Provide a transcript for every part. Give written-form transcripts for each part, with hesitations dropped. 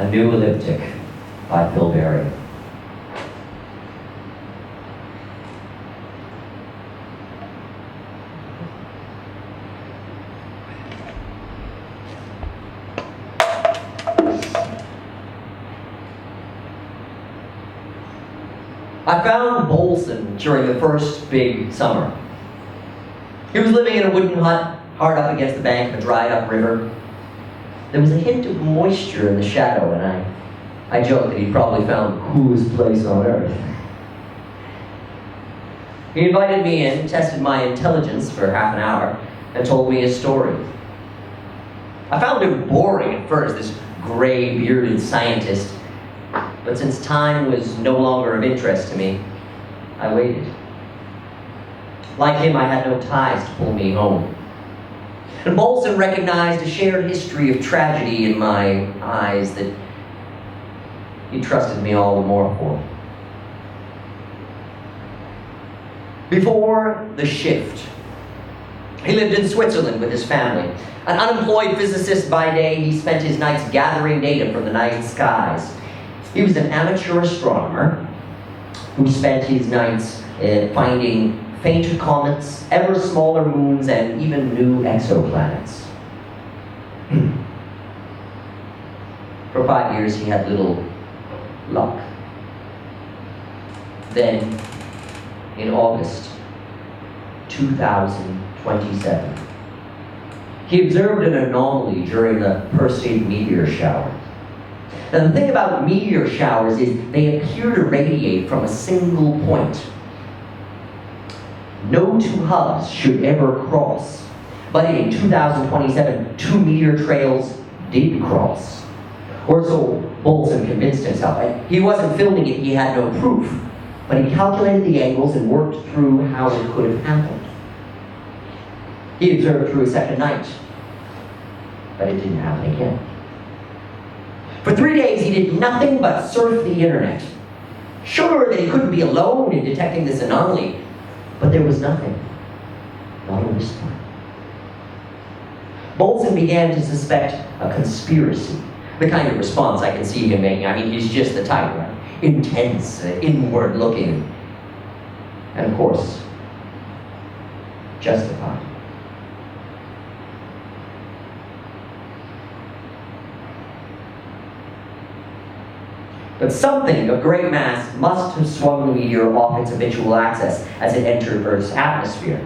A New Elliptic by Phil Berry. I found Bolson during the first big summer. He was living in a wooden hut, hard up against the bank of a dried-up river. There was a hint of moisture in the shadow, and I joked that he'd probably found the coolest place on earth. He invited me in, tested my intelligence for half an hour, and told me his story. I found him boring at first, this gray-bearded scientist, but since time was no longer of interest to me, I waited. Like him, I had no ties to pull me home. And Bolson recognized a shared history of tragedy in my eyes that he trusted me all the more for. Before the shift, he lived in Switzerland with his family. An unemployed physicist by day, he spent his nights gathering data from the night skies. He was an amateur astronomer who spent his nights finding fainter comets, ever smaller moons, and even new exoplanets. For 5 years, he had little luck. Then, in August 2027, he observed an anomaly during the Perseid meteor shower. Now, the thing about meteor showers is they appear to radiate from a single point. No two hubs should ever cross. But in 2027, 2 meteor trails did cross. Or so Bolson convinced himself. He wasn't filming it, he had no proof. But he calculated the angles and worked through how it could have happened. He observed through a second night. But it didn't happen again. For 3 days, he did nothing but surf the internet. Sure that he couldn't be alone in detecting this anomaly, but there was nothing. Not on this time. Bolson began to suspect a conspiracy. The kind of response I can see him making. I mean, he's just the type, right? Intense, inward-looking. And of course, justified. But something of great mass must have swung the meteor off its habitual axis as it entered Earth's atmosphere.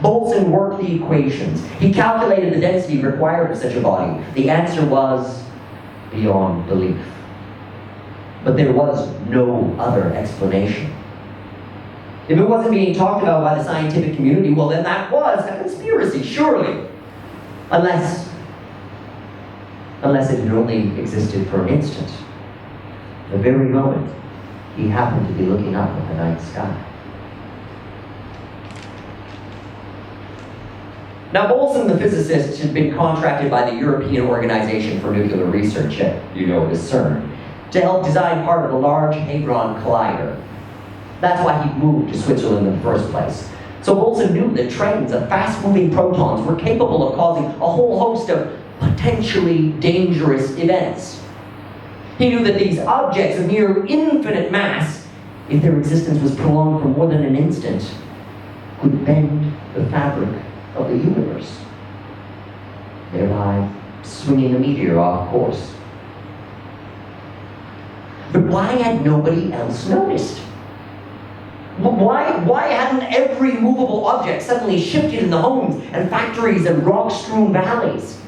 Bolson worked the equations. He calculated the density required of such a body. The answer was beyond belief. But there was no other explanation. If it wasn't being talked about by the scientific community, well, then that was a conspiracy, surely. Unless it had only existed for an instant. The very moment he happened to be looking up at the night sky. Now, Bolson, the physicist, had been contracted by the European Organization for Nuclear Research, you know it as CERN, to help design part of the Large Hadron Collider. That's why he moved to Switzerland in the first place. So Bolson knew that trains of fast-moving protons were capable of causing a whole host of potentially dangerous events. He knew that these objects of near infinite mass, if their existence was prolonged for more than an instant, could bend the fabric of the universe, thereby swinging a meteor off course. But why had nobody else noticed? Why hadn't every movable object suddenly shifted in the homes and factories and rock-strewn valleys?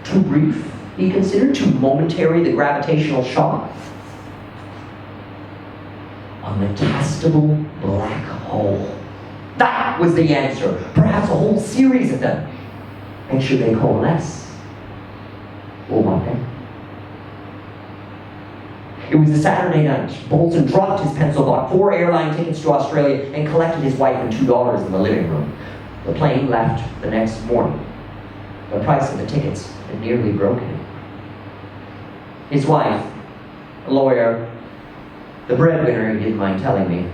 Too brief, he considered, too momentary the gravitational shock? A metastable black hole. That was the answer. Perhaps a whole series of them. And should they coalesce? Or what then? It was a Saturday night. Bolson dropped his pencil, bought 4 airline tickets to Australia, and collected his wife and $2 in the living room. The plane left the next morning. The price of the tickets had nearly broken him. His wife, a lawyer, the breadwinner, he didn't mind telling me,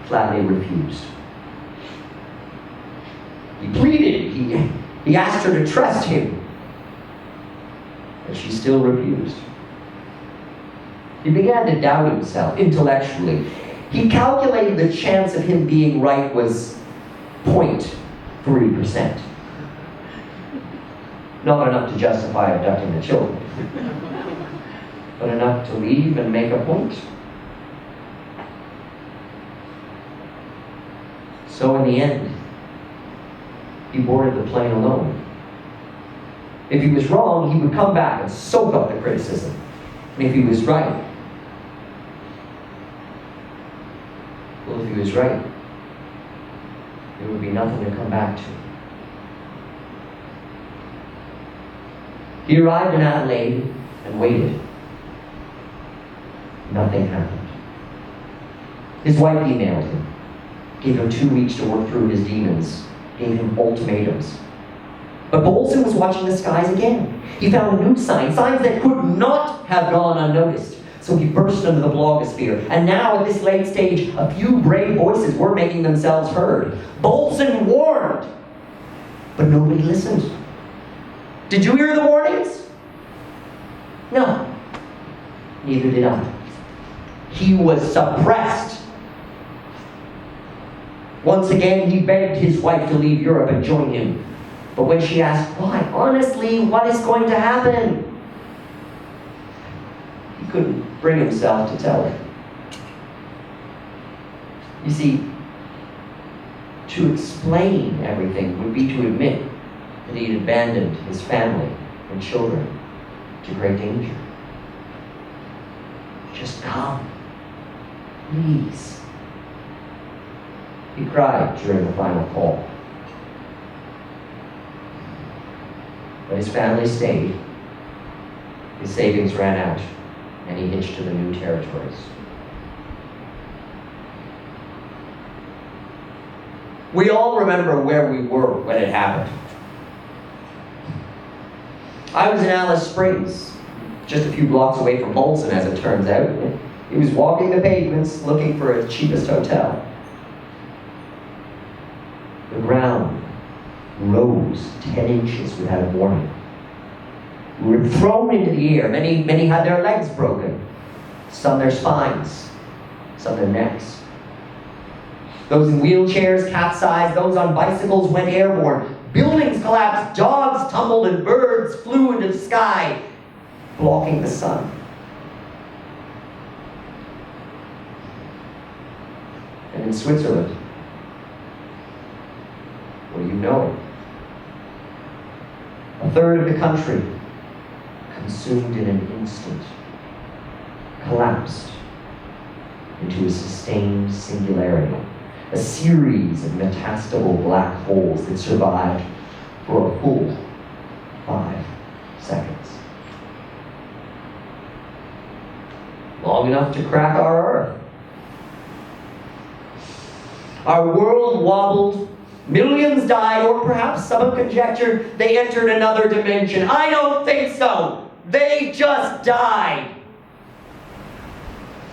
flatly refused. He pleaded. He asked her to trust him. but she still refused. He began to doubt himself intellectually. He calculated the chance of him being right was 0.3%. Not enough to justify abducting the children, but enough to leave and make a point. So in the end, he boarded the plane alone. If he was wrong, he would come back and soak up the criticism. And if he was right, well, if he was right, there would be nothing to come back to. He arrived in Adelaide and waited. Nothing happened. His wife emailed him, gave him 2 weeks to work through his demons, gave him ultimatums. But Bolson was watching the skies again. He found new signs that could not have gone unnoticed. So he burst into the blogosphere. And now, at this late stage, a few brave voices were making themselves heard. Bolson warned, but nobody listened. Did you hear the warnings? No. Neither did I. He was suppressed. Once again, he begged his wife to leave Europe and join him. But when she asked, why? Honestly, what is going to happen? He couldn't bring himself to tell her. You see, to explain everything would be to admit that he had abandoned his family and children to great danger. Just come, please. He cried during the final call. But his family stayed. His savings ran out, and he hitched to the new territories. We all remember where we were when it happened. I was in Alice Springs, just a few blocks away from Bolson, as it turns out. He was walking the pavements looking for the cheapest hotel. The ground rose 10 inches without warning. We were thrown into the air. Many had their legs broken, some their spines, some their necks. Those in wheelchairs capsized, those on bicycles went airborne. Buildings collapsed, dogs tumbled, and birds flew into the sky, blocking the sun. And in Switzerland, well, you know it. A third of the country, consumed in an instant, collapsed into a sustained singularity, a series of metastable black holes that survived for a full 5 seconds. Long enough to crack our Earth. Our world wobbled. Millions died, or perhaps some have conjectured they entered another dimension. I don't think so. They just died.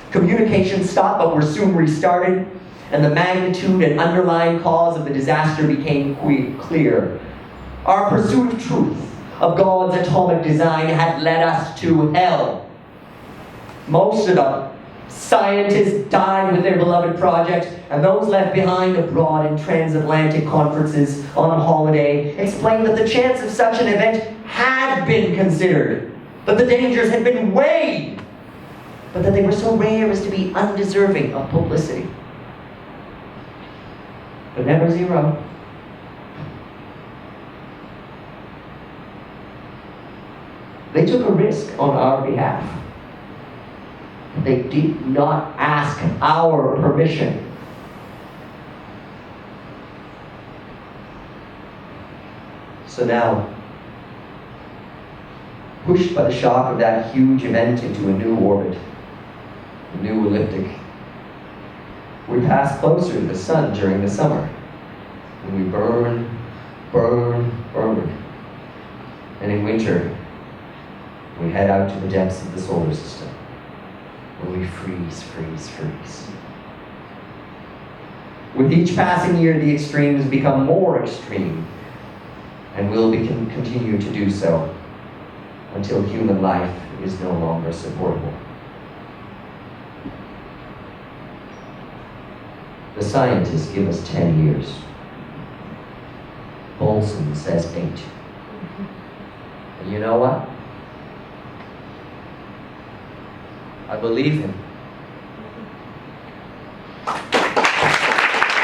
Communication stopped, but were soon restarted, and the magnitude and underlying cause of the disaster became clear. Our pursuit of truth, of God's atomic design, had led us to hell. Most of the scientists died with their beloved project, and those left behind abroad in transatlantic conferences on holiday explained that the chance of such an event had been considered, that the dangers had been weighed, but that they were so rare as to be undeserving of publicity. But never zero. They took a risk on our behalf. They did not ask our permission. So now, pushed by the shock of that huge event into a new orbit, a new elliptic, we pass closer to the sun during the summer, and we burn. And in winter, we head out to the depths of the solar system, where we freeze. With each passing year, the extremes become more extreme, and will continue to do so. until human life is no longer supportable. The scientists give us 10 years. Bolson says 8. And you know what? I believe him.